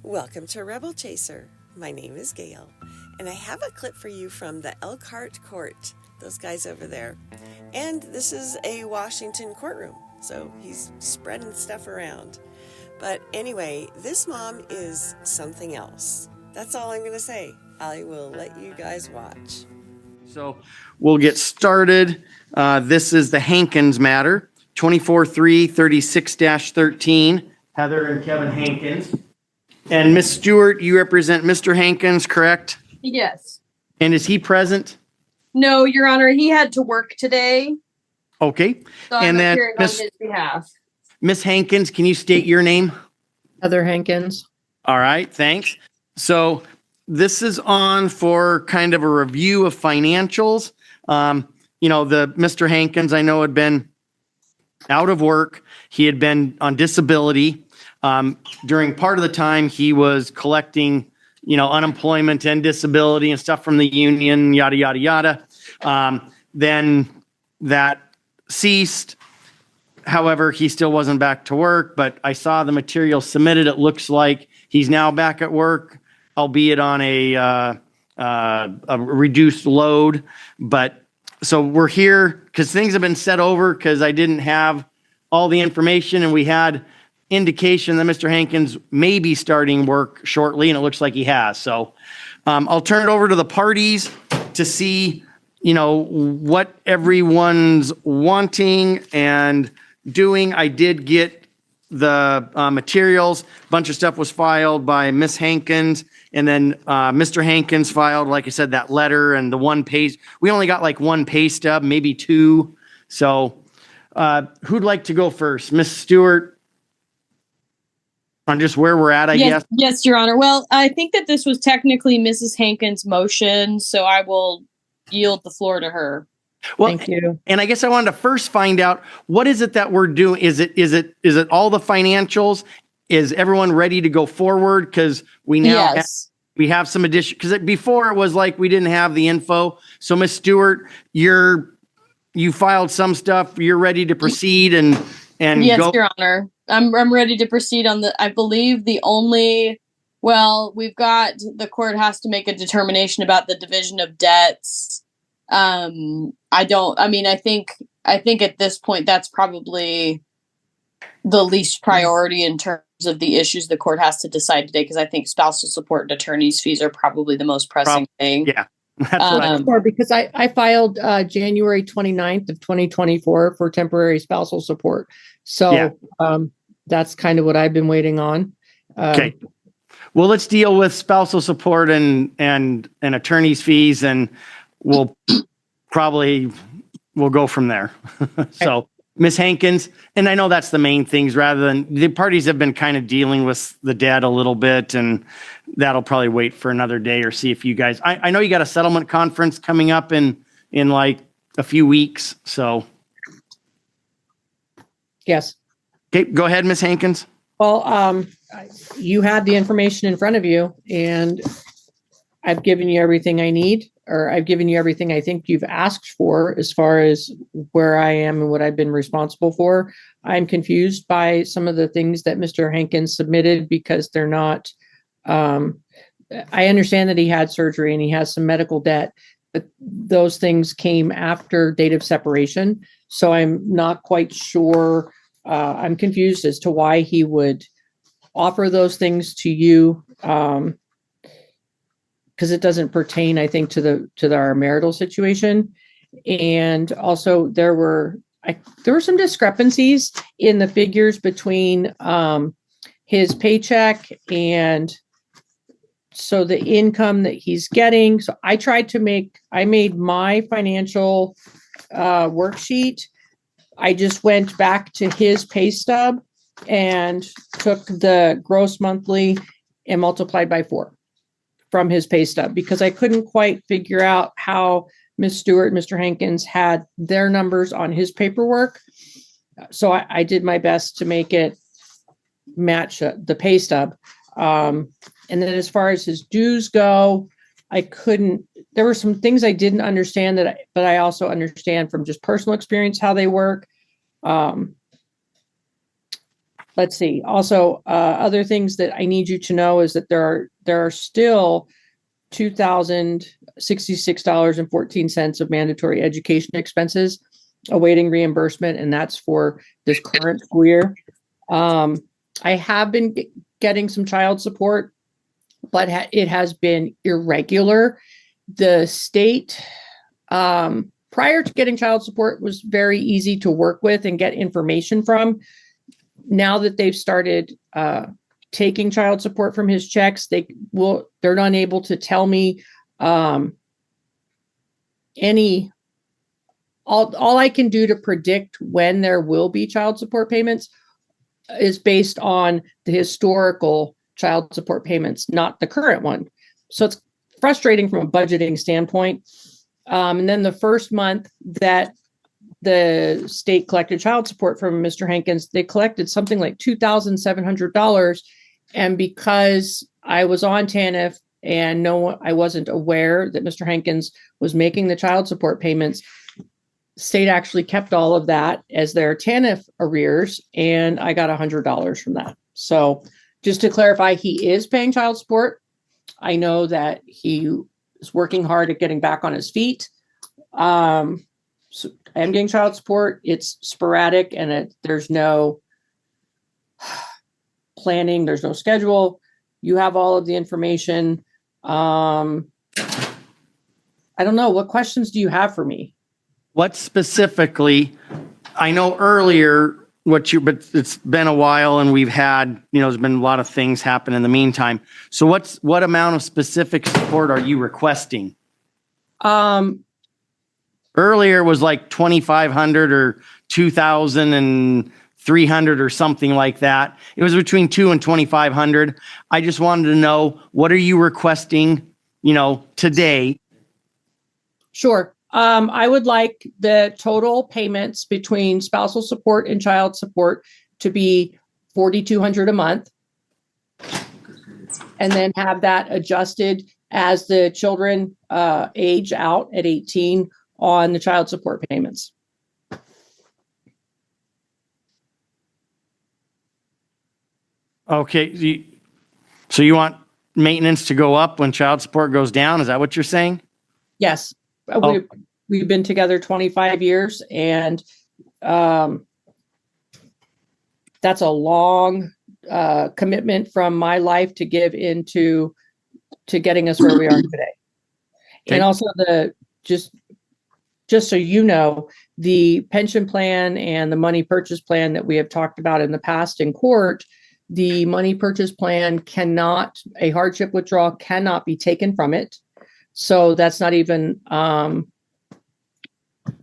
Welcome to Rebel Chaser. My name is Gail, and I have a clip for you from the Elkhart Court, those guys over there. And this is a Washington courtroom, so he's spreading stuff around. But anyway, this mom is something else. That's all I'm going to say. I will let you guys watch. So we'll get started. This is the Hankins matter, 24-3-36-13, Heather and Kevin Hankins. And Ms. Stewart, you represent Mr. Hankins, correct? Yes. And is he present? No, Your Honor, he had to work today. Okay. So I'm appearing on his behalf. Ms. Hankins, can you state your name? Heather Hankins. All right, thanks. So this is on for kind of a review of financials. The Mr. Hankins, I know, had been out of work. He had been on disability. During part of the time, he was collecting, unemployment and disability and stuff from the union, yada, yada, yada. Then that ceased. However, he still wasn't back to work, but I saw the material submitted. It looks like he's now back at work, albeit on a reduced load. But so we're here because things have been set over because I didn't have all the information, and we had indication that Mr. Hankins may be starting work shortly, and it looks like he has. So I'll turn it over to the parties to see, what everyone's wanting and doing. I did get the materials. A bunch of stuff was filed by Miss Hankins, and then Mr. Hankins filed, like I said, that letter and the one page. We only got like one pay stub, maybe two. So who'd like to go first? Miss Stewart? On just guess we're at, I guess. Yes, Your Honor. Well, I think that this was technically Mrs. Hankins' motion, so I will yield the floor to her. Well, thank you. And I guess I wanted to first find out, what is it that we're doing? Is it all the financials? Is everyone ready to go forward? Because we now we have some addition. Because before it was like we didn't have the info. So, Miss Stewart, you filed some stuff. You're ready to proceed and yes, go. Your Honor. I'm ready to proceed on the, I believe we've got, the court has to make a determination about the division of debts. I think at this point, that's probably the least priority in terms of the issues the court has to decide today. Cause I think spousal support and attorney's fees are probably the most pressing thing. Yeah. That's what because I filed January 29th of 2024 for temporary spousal support. So that's kind of what I've been waiting on. Okay. Well, let's deal with spousal support and attorney's fees, and we'll go from there. So, Ms. Hankins, and I know that's the main things, rather than the parties have been kind of dealing with the debt a little bit, and that'll probably wait for another day or see if you guys, I know you got a settlement conference coming up in like a few weeks. So. Yes. Okay, go ahead, Ms. Hankins. Well, you had the information in front of you, and I've given you everything I need, or I've given you everything I think you've asked for as far as where I am and what I've been responsible for. I'm confused by some of the things that Mr. Hankins submitted because they're not, I understand that he had surgery and he has some medical debt, but those things came after date of separation. So I'm not quite sure. I'm confused as to why he would offer those things to you, because it doesn't pertain, I think, to our marital situation. And also, there were some discrepancies in the figures between his paycheck and so the income that he's getting. So I made my financial worksheet. I just went back to his pay stub and took the gross monthly and multiplied by 4 from his pay stub, because I couldn't quite figure out how Ms. Stewart and Mr. Hankins had their numbers on his paperwork. So I did my best to make it match the pay stub. And then as far as his dues go, there were some things I didn't understand but I also understand from just personal experience how they work. let's see. Also, other things that I need you to know is that there are still $2,066.14 of mandatory education expenses awaiting reimbursement, and that's for this current school year. I have been getting some child support, but it has been irregular. The state, prior to getting child support, was very easy to work with and get information from. Now that they've started taking child support from his checks, they're not able to tell me any. All I can do to predict when there will be child support payments is based on the historical child support payments, not the current one. So it's frustrating from a budgeting standpoint. And then the first month that the state collected child support from Mr. Hankins, they collected something like $2,700. And because I was on TANF and I wasn't aware that Mr. Hankins was making the child support payments, state actually kept all of that as their TANF arrears, and I got $100 from that. So just to clarify, he is paying child support. I know that he is working hard at getting back on his feet. So I am getting child support. It's sporadic, and there's no planning. There's no schedule. You have all of the information. I don't know. What questions do you have for me? What specifically, I know earlier but it's been a while and we've had, there's been a lot of things happen in the meantime. So what amount of specific support are you requesting? Earlier was like 2,500 or 2,300 or something like that. It was between 2 and 2,500. I just wanted to know, what are you requesting, today? Sure. I would like the total payments between spousal support and child support to be $4,200 a month, and then have that adjusted as the children age out at 18 on the child support payments. Okay. So you want maintenance to go up when child support goes down? Is that what you're saying? Yes. Oh. We've been together 25 years, and that's a long commitment from my life to give into getting us where we are today. Okay. And also just so you know, the pension plan and the money purchase plan that we have talked about in the past in court, the money purchase plan a hardship withdrawal cannot be taken from it. So that's not even,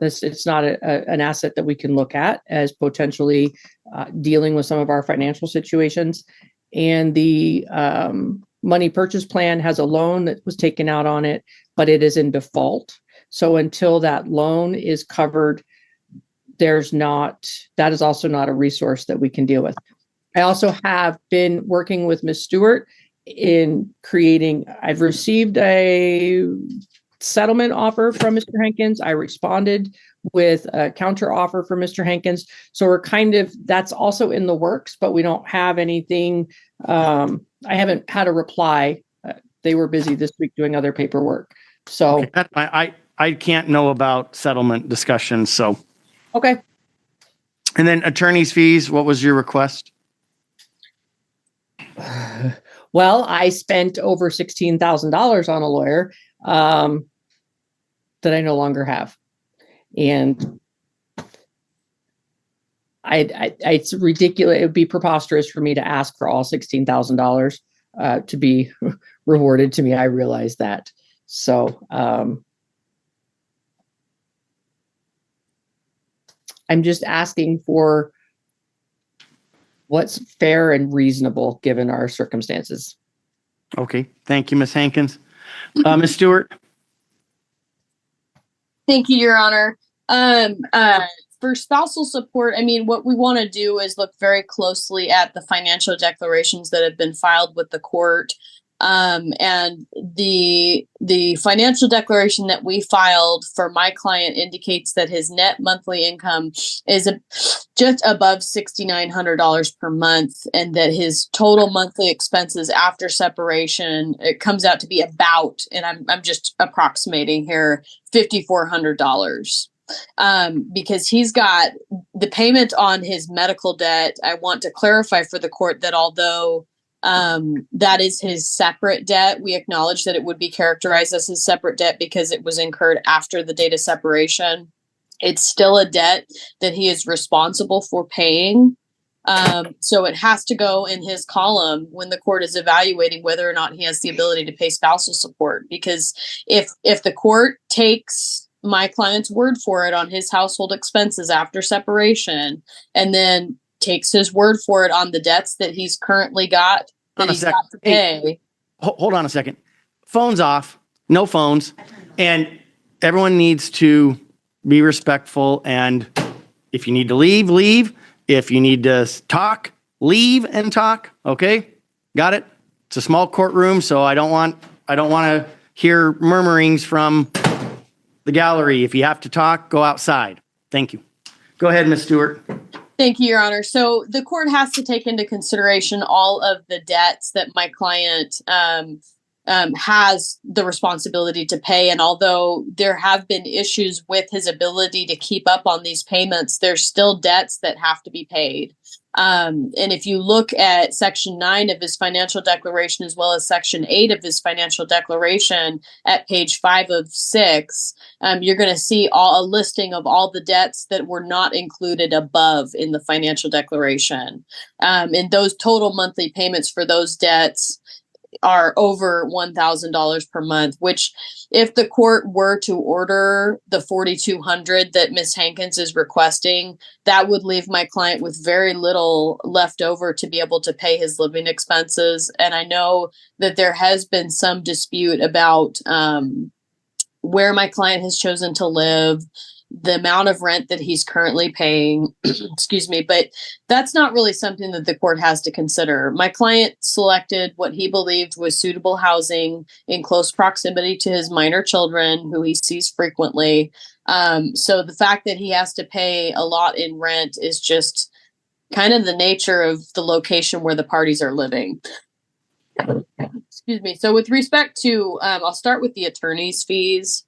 it's not an asset that we can look at as potentially dealing with some of our financial situations. And the money purchase plan has a loan that was taken out on it, but it is in default. So until that loan is covered, that is also not a resource that we can deal with. I also have been working with Ms. Stewart in I've received a settlement offer from Mr. Hankins. I responded with a counter offer for Mr. Hankins. So that's also in the works, but we don't have anything. I haven't had a reply. They were busy this week doing other paperwork. So okay. I can't know about settlement discussions. So, okay. And then attorney's fees, what was your request? Well, I spent over $16,000 on a lawyer that I no longer have. And it's ridiculous. It would be preposterous for me to ask for all $16,000 to be rewarded to me. I realize that. So I'm just asking for what's fair and reasonable given our circumstances. Okay. Thank you, Ms. Hankins. Ms. Stewart. Thank you, Your Honor. For spousal support, what we want to do is look very closely at the financial declarations that have been filed with the court. And the financial declaration that we filed for my client indicates that his net monthly income is just above $6,900 per month, and that his total monthly expenses after separation, it comes out to be about, and I'm just approximating here, $5,400. Because he's got the payment on his medical debt. I want to clarify for the court that although that is his separate debt, we acknowledge that it would be characterized as his separate debt because it was incurred after the date of separation. It's still a debt that he is responsible for paying. So it has to go in his column when the court is evaluating whether or not he has the ability to pay spousal support. Because if the court takes my client's word for it on his household expenses after separation, and then takes his word for it on the debts that he's currently got that he's got to pay. Hey, hold on a second. Phones off, no phones, and everyone needs to be respectful. And if you need to leave, leave. If you need to talk, leave and talk. Okay, got it. It's a small courtroom, so I don't want to hear murmurings from the gallery. If you have to talk, go outside. Thank you. Go ahead, Ms. Stewart. Thank you, Your Honor. So the court has to take into consideration all of the debts that my client has the responsibility to pay. And although there have been issues with his ability to keep up on these payments, there's still debts that have to be paid. And if you look at Section 9 of his financial declaration, as well as Section 8 of his financial declaration at page 5 of 6, you're going to see a listing of all the debts that were not included above in the financial declaration. And those total monthly payments for those debts are over $1,000 per month, which if the court were to order the $4,200 that Ms. Hankins is requesting, that would leave my client with very little left over to be able to pay his living expenses. And I know that there has been some dispute about where my client has chosen to live, the amount of rent that he's currently paying, excuse me, but that's not really something that the court has to consider. My client selected what he believed was suitable housing in close proximity to his minor children, who he sees frequently. So the fact that he has to pay a lot in rent is just kind of the nature of the location where the parties are living. Excuse me. So with respect to, I'll start with the attorney's fees.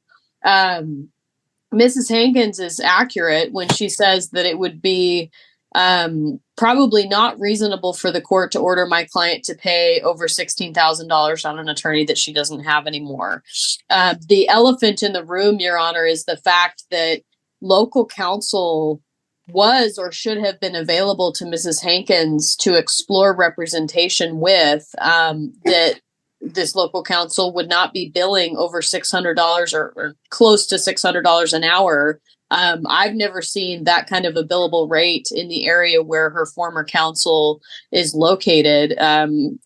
Mrs. Hankins is accurate when she says that it would be probably not reasonable for the court to order my client to pay over $16,000 on an attorney that she doesn't have anymore. The elephant in the room, Your Honor, is the fact that local counsel was or should have been available to Mrs. Hankins to explore representation with, that this local counsel would not be billing over $600 or close to $600 an hour. I've never seen that kind of a billable rate in the area where her former counsel is located.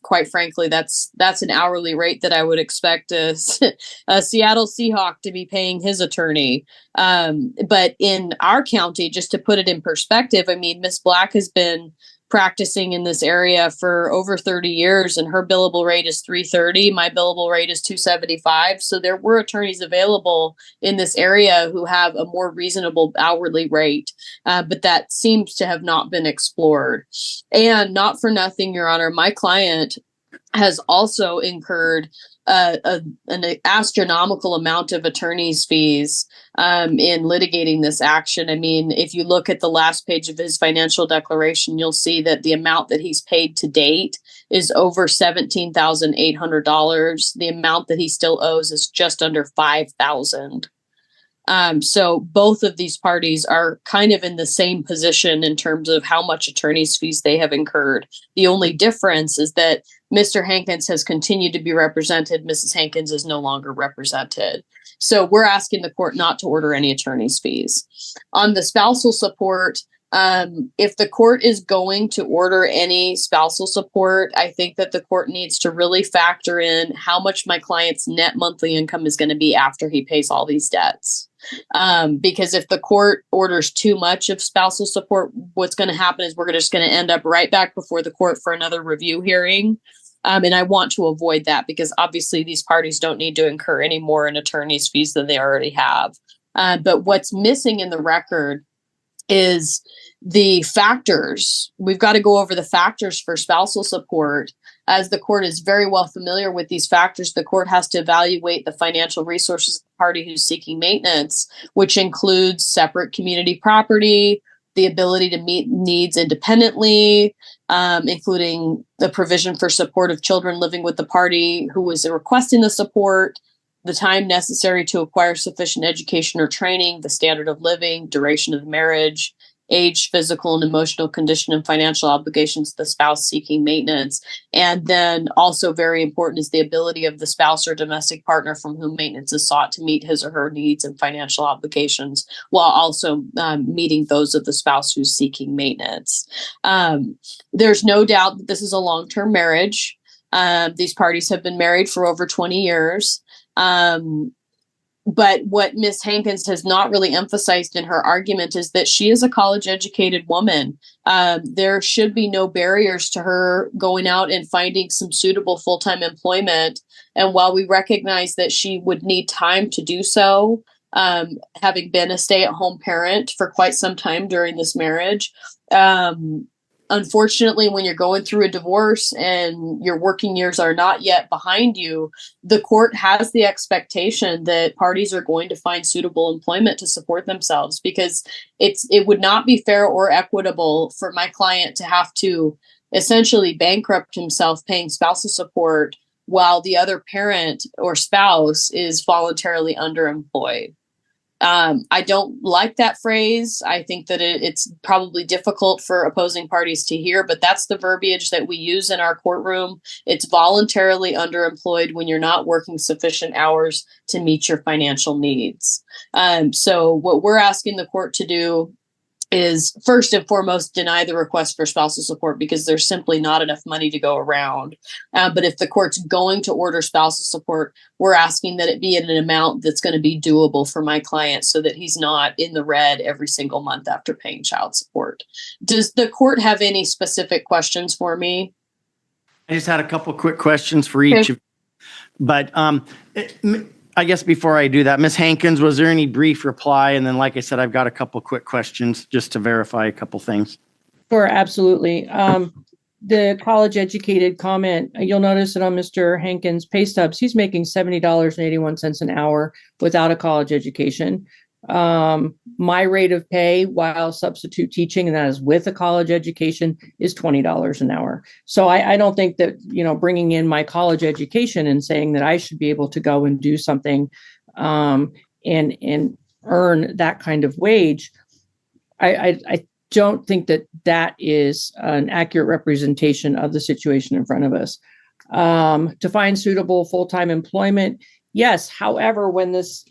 Quite frankly, that's an hourly rate that I would expect a Seattle Seahawk to be paying his attorney. But in our county, just to put it in perspective, I mean, Miss Black has been practicing in this area for over 30 years, and her billable rate is $330. My billable rate is $275. So there were attorneys available in this area who have a more reasonable hourly rate, but that seems to have not been explored. And not for nothing, Your Honor, my client has also incurred an astronomical amount of attorney's fees in litigating this action. I mean, if you look at the last page of his financial declaration, you'll see that the amount that he's paid to date is over $17,800. The amount that he still owes is just under $5,000. So both of these parties are kind of in the same position in terms of how much attorney's fees they have incurred. The only difference is that Mr. Hankins has continued to be represented. Mrs. Hankins is no longer represented. So we're asking the court not to order any attorney's fees. On the spousal support, if the court is going to order any spousal support, I think that the court needs to really factor in how much my client's net monthly income is going to be after he pays all these debts. Because if the court orders too much of spousal support, what's going to happen is we're just going to end up right back before the court for another review hearing. And I want to avoid that because obviously these parties don't need to incur any more in attorney's fees than they already have. But what's missing in the record is the factors. We've got to go over the factors for spousal support. As the court is very well familiar with these factors, the court has to evaluate the financial resources of the party who's seeking maintenance, which includes separate community property, the ability to meet needs independently, including the provision for support of children living with the party who is requesting the support, the time necessary to acquire sufficient education or training, the standard of living, duration of the marriage, age, physical and emotional condition, and financial obligations of the spouse seeking maintenance. And then also very important is the ability of the spouse or domestic partner from whom maintenance is sought to meet his or her needs and financial obligations, while also meeting those of the spouse who's seeking maintenance. There's no doubt that this is a long-term marriage. These parties have been married for over 20 years. But what Ms. Hankins has not really emphasized in her argument is that she is a college-educated woman. There should be no barriers to her going out and finding some suitable full-time employment. And while we recognize that she would need time to do so, having been a stay-at-home parent for quite some time during this marriage, unfortunately, when you're going through a divorce and your working years are not yet behind you, the court has the expectation that parties are going to find suitable employment to support themselves, because it would not be fair or equitable for my client to have to essentially bankrupt himself paying spousal support while the other parent or spouse is voluntarily underemployed. I don't like that phrase. I think that it's probably difficult for opposing parties to hear, but that's the verbiage that we use in our courtroom. It's voluntarily underemployed when you're not working sufficient hours to meet your financial needs. So what we're asking the court to do is first and foremost deny the request for spousal support because there's simply not enough money to go around. But if the court's going to order spousal support, we're asking that it be at an amount that's going to be doable for my client so that he's not in the red every single month after paying child support. Does the court have any specific questions for me? I just had a couple quick questions for each of you. But I guess before I do that, Ms. Hankins, was there any brief reply? And then, like I said, I've got a couple quick questions just to verify a couple things. Sure, absolutely. The college-educated comment, you'll notice that on Mr. Hankins' pay stubs, he's making $70.81 an hour without a college education. My rate of pay while substitute teaching, and that is with a college education, is $20 an hour. So I don't think that, bringing in my college education and saying that I should be able to go and do something and earn that kind of wage, I don't think that is an accurate representation of the situation in front of us. To find suitable full-time employment, yes. However, when this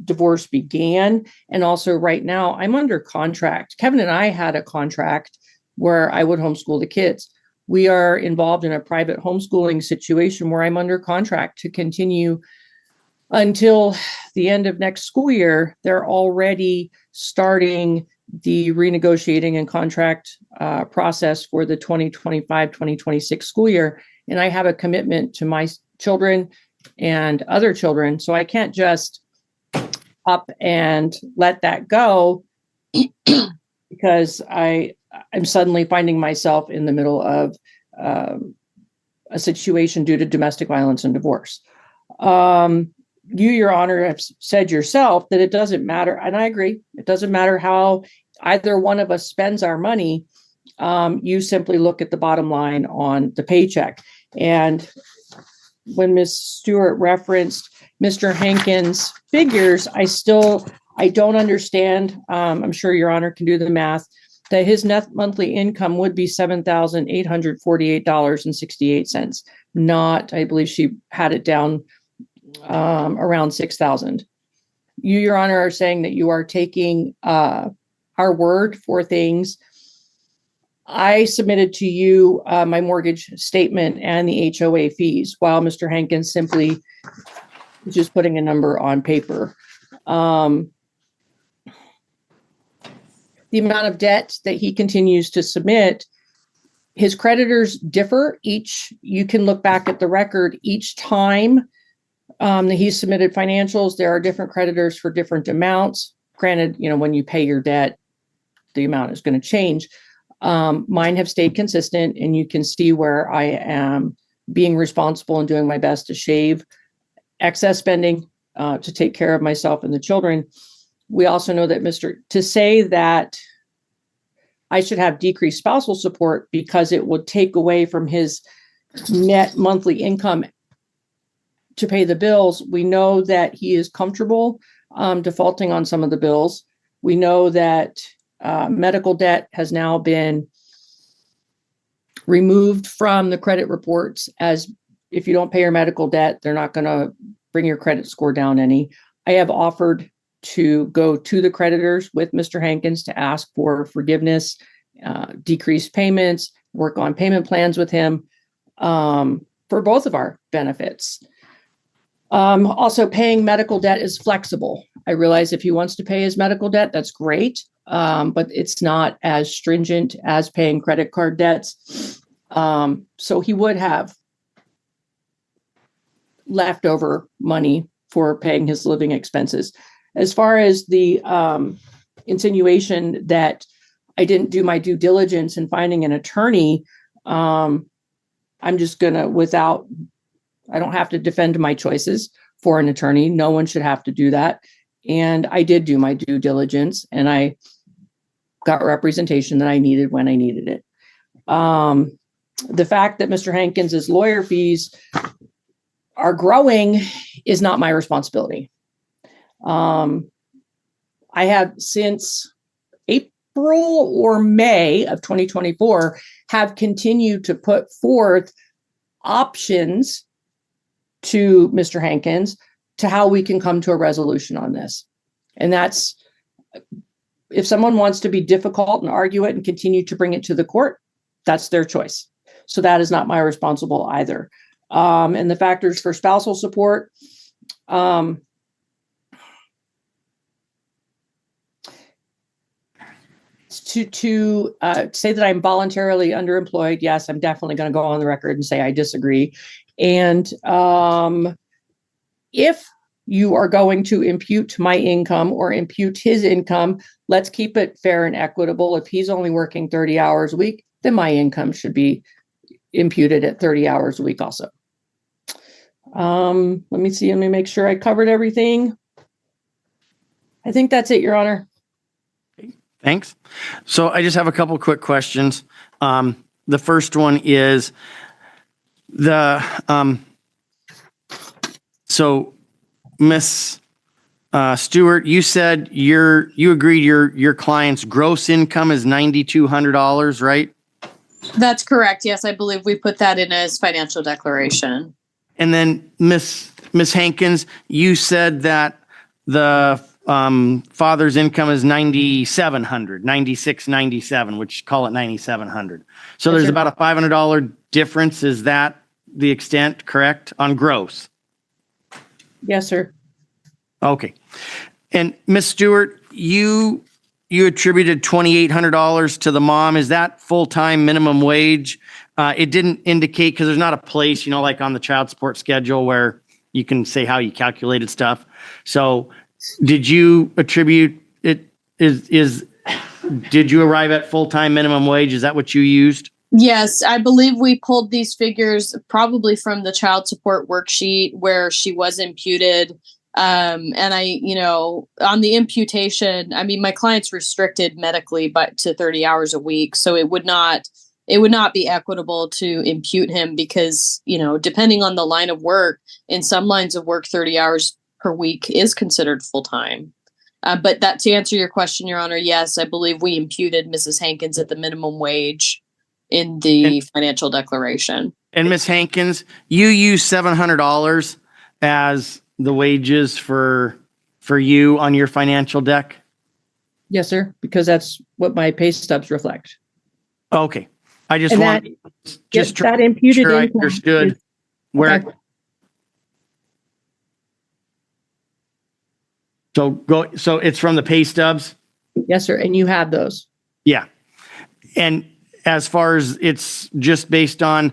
divorce began, and also right now, I'm under contract. Kevin and I had a contract where I would homeschool the kids. We are involved in a private homeschooling situation where I'm under contract to continue until the end of next school year. They're already starting the renegotiating and contract process for the 2025-2026 school year. And I have a commitment to my children and other children. So I can't just up and let that go because I'm suddenly finding myself in the middle of a situation due to domestic violence and divorce. You, Your Honor, have said yourself that it doesn't matter. And I agree. It doesn't matter how either one of us spends our money. You simply look at the bottom line on the paycheck. And when Ms. Stewart referenced Mr. Hankins' figures, I don't understand. I'm sure Your Honor can do the math, that his net monthly income would be $7,848.68. Not, I believe she had it down around $6,000. You, Your Honor, are saying that you are taking our word for things. I submitted to you my mortgage statement and the HOA fees, while Mr. Hankins simply is just putting a number on paper. The amount of debt that he continues to submit His creditors differ. You can look back at the record each time that he submitted financials. There are different creditors for different amounts. Granted, when you pay your debt, the amount is going to change. Mine have stayed consistent, and you can see where I am being responsible and doing my best to shave excess spending to take care of myself and the children. We also know that to say that I should have decreased spousal support because it would take away from his net monthly income to pay the bills. We know that he is comfortable defaulting on some of the bills. We know that medical debt has now been removed from the credit reports, as if you don't pay your medical debt, they're not going to bring your credit score down any. I have offered to go to the creditors with Mr. Hankins to ask for forgiveness, decreased payments, work on payment plans with him for both of our benefits. Also, paying medical debt is flexible. I realize if he wants to pay his medical debt, that's great, but it's not as stringent as paying credit card debts. So he would have leftover money for paying his living expenses. As far as the insinuation that I didn't do my due diligence in finding an attorney, I'm just going to, I don't have to defend my choices for an attorney. No one should have to do that. And I did do my due diligence, and I got representation that I needed when I needed it. The fact that Mr. Hankins' lawyer fees are growing is not my responsibility. I have since April or May of 2024 have continued to put forth options to Mr. Hankins to how we can come to a resolution on this. And that's, if someone wants to be difficult and argue it and continue to bring it to the court, that's their choice. So that is not my responsible either. And the factors for spousal support, to say that I'm voluntarily underemployed, yes, I'm definitely going to go on the record and say I disagree. And if you are going to impute my income or impute his income, let's keep it fair and equitable. If he's only working 30 hours a week, then my income should be imputed at 30 hours a week also. Let me make sure I covered everything. I think that's it, Your Honor. Thanks. So I just have a couple quick questions. The first one is so Miss Stewart, you said you agreed your client's gross income is $9,200, right? That's correct. Yes, I believe we put that in his financial declaration. And then Miss Hankins, you said that the father's income is $9,700, $9,697, which call it $9,700. So there's about a $500 difference. Is that the extent, correct, on gross? Yes, sir. Okay. And Miss Stewart, you attributed $2,800 to the mom. Is that full-time minimum wage? It didn't indicate, because there's not a place, like on the child support schedule where you can say how you calculated stuff. So did you attribute it? Did you arrive at full-time minimum wage? Is that what you used? Yes, I believe we pulled these figures probably from the child support worksheet where she was imputed. And on the imputation, my client's restricted medically to 30 hours a week. So it would not be equitable to impute him because, depending on the line of work, in some lines of work, 30 hours per week is considered full-time. But that, to answer your question, Your Honor, yes, I believe we imputed Mrs. Hankins at the minimum wage in the financial declaration. And Ms. Hankins, you used $700 as the wages for you on your financial deck? Yes, sir, because that's what my pay stubs reflect. Okay. I just And want that imputed sure I income understood is, where. okay. So it's from the pay stubs? Yes, sir. And you have those. Yeah. And as far as it's just based on,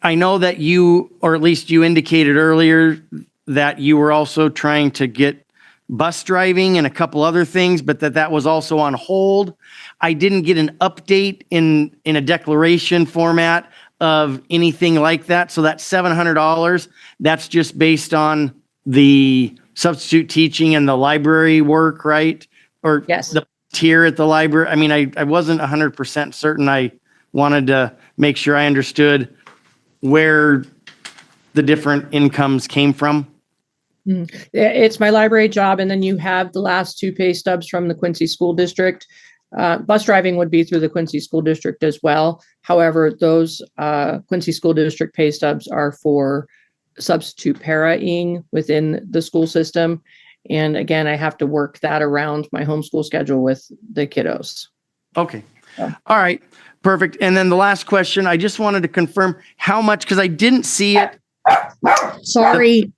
I know that you, or at least you indicated earlier that you were also trying to get bus driving and a couple other things, but that was also on hold. I didn't get an update in a declaration format of anything like that. So that $700, that's just based on the substitute teaching and the library work, right? Or Yes. the tier at the library. I mean, I wasn't 100% certain. I wanted to make sure I understood where the different incomes came from. It's my library job. And then you have the last 2 pay stubs from the Quincy School District. Bus driving would be through the Quincy School District as well. However, those Quincy School District pay stubs are for substitute para-ing within the school system. And again, I have to work that around my homeschool schedule with the kiddos. Okay. All right. Perfect. And then the last question, I just wanted to confirm how much, because I didn't see it Sorry.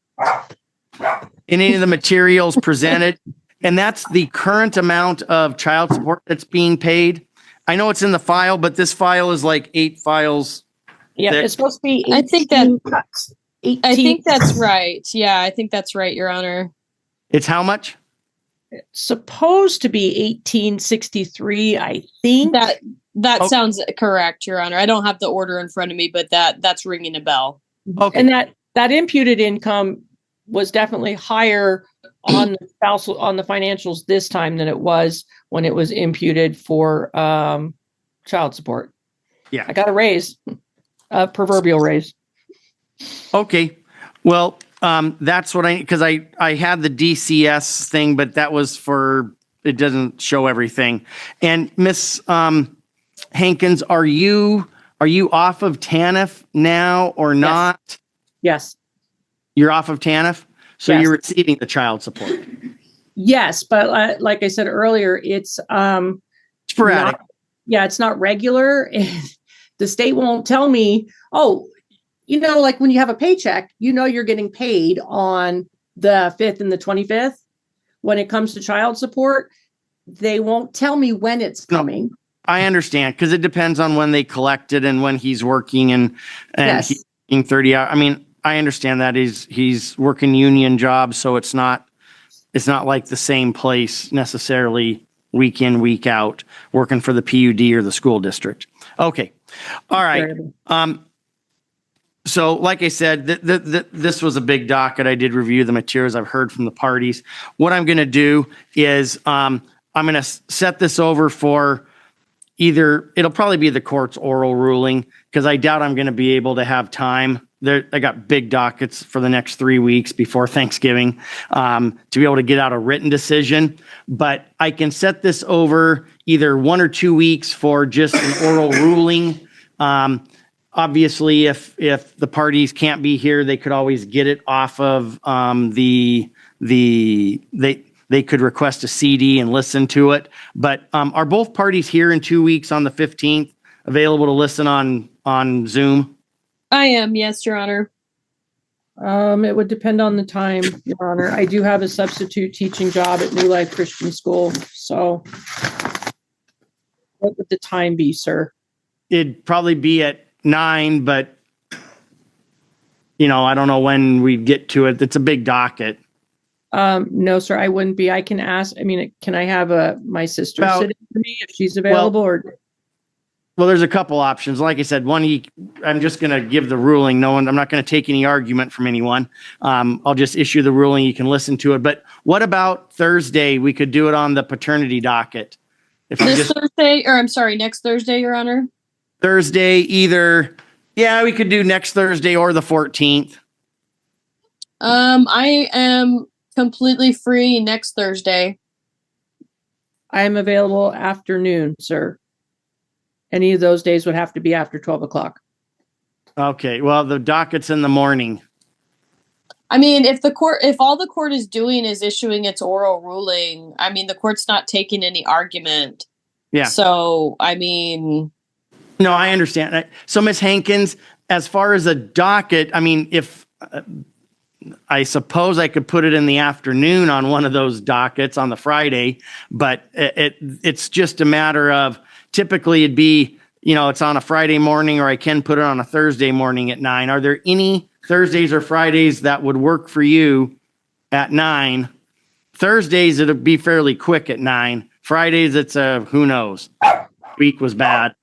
in any of the materials presented. And that's the current amount of child support that's being paid. I know it's in the file, but this file is like 8 files. Yeah, thick. it's supposed to be 18, I think that- 18. I think that's right. Yeah, I think that's right, Your Honor. It's how much? supposed to be 1863, I think. That Okay. sounds correct, Your Honor. I don't have the order in front of me, but that's ringing a bell. Okay. And that imputed income was definitely higher on the spousal, on the financials this time than it was when it was imputed for child support. Yeah. I got a raise, a proverbial raise. Okay. Well, that's what because I had the DCS thing, but that was it doesn't show everything. And Miss Hankins, are you off of TANF now or not? Yes. You're off of TANF? So Yes. you're receiving the child support. Yes, but like I said earlier, it's Sporadic. it's not regular. And the state won't tell me, oh, like when you have a paycheck, you're getting paid on the 5th and the 25th. When it comes to child support, they won't tell me when it's coming. I understand, because it depends on when they collect it and when he's working and Yes. he's working 30 hours. I mean, I understand that he's working union jobs, so it's not like the same place necessarily week in, week out, working for the PUD or the school district. Okay. All right. So like I said, this was a big docket. I did review the materials. I've heard from the parties. What I'm going to do is I'm going to set this over for it'll probably be the court's oral ruling, because I doubt I'm going to be able to have time. I got big dockets for the next 3 weeks before Thanksgiving to be able to get out a written decision. But I can set this over either 1 or 2 weeks for just an oral ruling. Obviously, if the parties can't be here, they could always get it off of they could request a CD and listen to it. But are both parties here in 2 weeks on the 15th available to listen on Zoom? I am, yes, Your Honor. It would depend on the time, Your Honor. I do have a substitute teaching job at New Life Christian School. So what would the time be, sir? It'd probably be at 9, but I don't know when we get to it. It's a big docket. No, sir, I wouldn't be. I can ask. I mean, can I have my sister sit in for me if she's available? Well, there's a couple options. Like I said, I'm just going to give the ruling. I'm not going to take any argument from anyone. I'll just issue the ruling. You can listen to it. But what about Thursday? We could do it on the paternity docket. Next Thursday, Your Honor. Thursday, we could do next Thursday or the 14th. I am completely free next Thursday. I am available afternoon, sir. Any of those days would have to be after 12 o'clock. Okay. Well, the docket's in the morning. I mean, if all the court is doing is issuing its oral ruling, I mean, the court's not taking any argument. Yeah. So, I mean. No, I understand. So, Ms. Hankins, as far as a docket, I mean, if I suppose I could put it in the afternoon on one of those dockets on the Friday, but it's just a matter of, typically it'd be, it's on a Friday morning, or I can put it on a Thursday morning at 9. Are there any Thursdays or Fridays that would work for you at 9? Thursdays, it'll be fairly quick at 9. Fridays, it's who knows. Week was bad.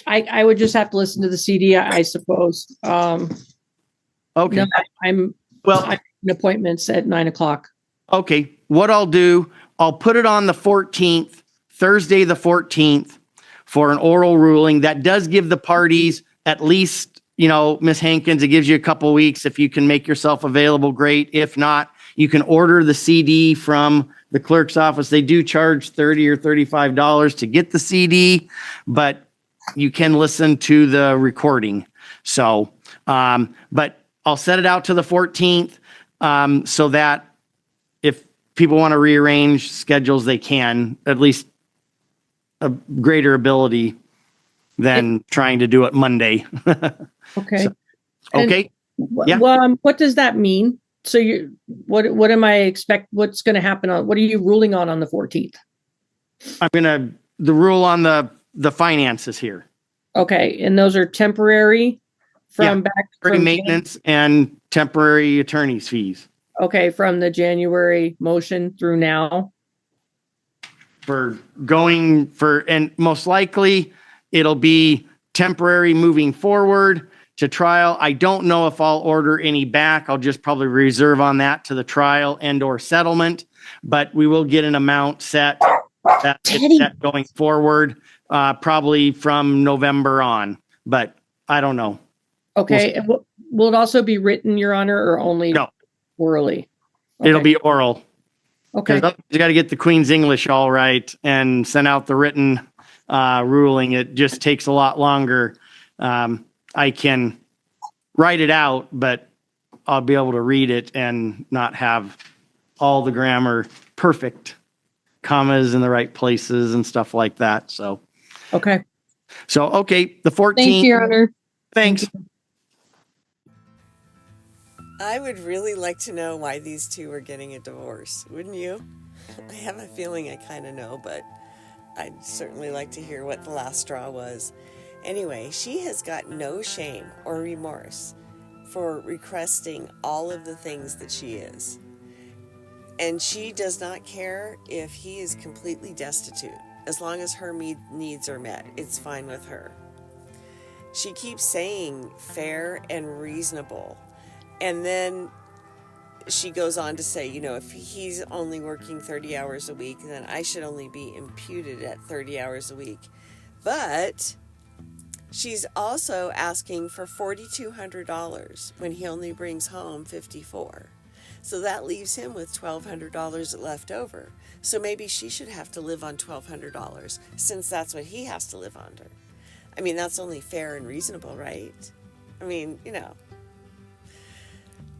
I would just have to listen to the CD, I suppose. Okay. No, I'm in appointments at 9:00. Okay. What I'll do, I'll put it on the 14th, Thursday the 14th, for an oral ruling. That does give the parties at least, Ms. Hankins, it gives you a couple weeks. If you can make yourself available, great. If not, you can order the CD from the clerk's office. They do charge $30 or $35 to get the CD, but you can listen to the recording. So, but I'll set it out to the 14th, so that if people want to rearrange schedules, they can, at least a greater ability than trying to do it Monday. Okay. So, okay. Yeah. Well, what does that mean? So what am I what's going to happen what are you ruling on the 14th? The rule on the finances here. Okay. And those are temporary from maintenance and temporary attorney's fees. Okay. From the January motion through now. And most likely it'll be temporary moving forward to trial. I don't know if I'll order any back. I'll just probably reserve on that to the trial and or settlement, but we will get an amount set going forward, probably from November on, but I don't know. Okay. Will it also be written, Your Honor, or only orally? Okay. It'll be oral. Okay. You got to get the Queen's English all right and send out the written ruling. It just takes a lot longer. I can write it out, but I'll be able to read it and not have all the grammar perfect, commas in the right places and stuff like that. So, okay. The 14th. Thank you, Your Honor. Thanks. I would really like to know why these two are getting a divorce, wouldn't you? I have a feeling I kind of know, but I'd certainly like to hear what the last straw was. Anyway, she has got no shame or remorse for requesting all of the things that she is. And she does not care if he is completely destitute. As long as her needs are met, it's fine with her. She keeps saying fair and reasonable. And then she goes on to say, if he's only working 30 hours a week, then I should only be imputed at 30 hours a week. But she's also asking for $4,200 when he only brings home $54. So that leaves him with $1,200 left over. So maybe she should have to live on $1,200 since that's what he has to live under. I mean, that's only fair and reasonable, right? I mean,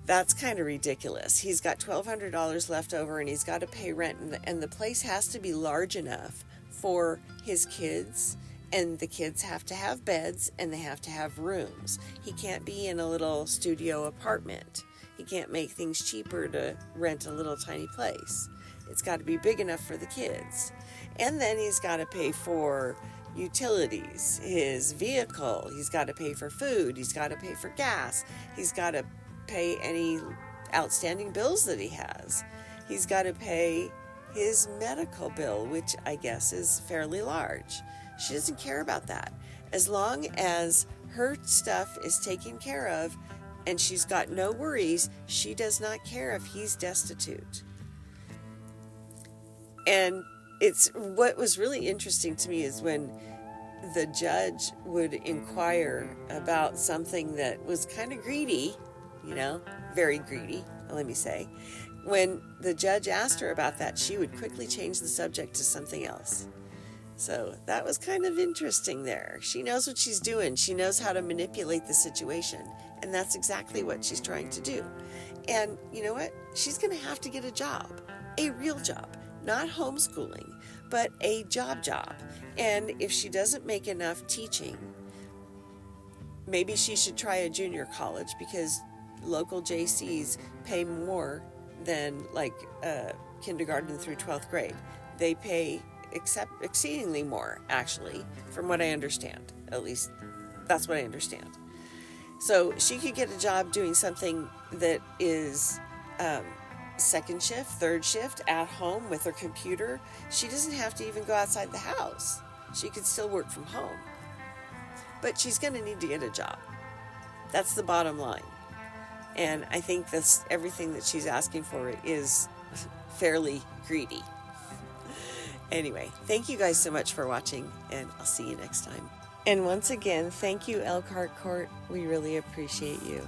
that's kind of ridiculous. He's got $1,200 left over and he's got to pay rent, and the place has to be large enough for his kids, and the kids have to have beds and they have to have rooms. He can't be in a little studio apartment. He can't make things cheaper to rent a little tiny place. It's got to be big enough for the kids. And then he's got to pay for utilities, his vehicle. He's got to pay for food. He's got to pay for gas. He's got to pay any outstanding bills that he has. He's got to pay his medical bill, which I guess is fairly large. She doesn't care about that. As long as her stuff is taken care of and she's got no worries, she does not care if he's destitute. And what was really interesting to me is when the judge would inquire about something that was kind of greedy, very greedy, let me say. When the judge asked her about that, she would quickly change the subject to something else. So that was kind of interesting there. She knows what she's doing. She knows how to manipulate the situation. And that's exactly what she's trying to do. And you know what? She's going to have to get a job, a real job, not homeschooling, but a job. And if she doesn't make enough teaching, maybe she should try a junior college, because local JCs pay more than kindergarten through 12th grade. They pay exceedingly more, actually, from what I understand. At least that's what I understand. So she could get a job doing something that is second shift, third shift, at home with her computer. She doesn't have to even go outside the house. She could still work from home. But she's going to need to get a job. That's the bottom line. And I think everything that she's asking for is fairly greedy. Anyway, thank you guys so much for watching, and I'll see you next time. And once again, thank you, Elkhart Court. We really appreciate you.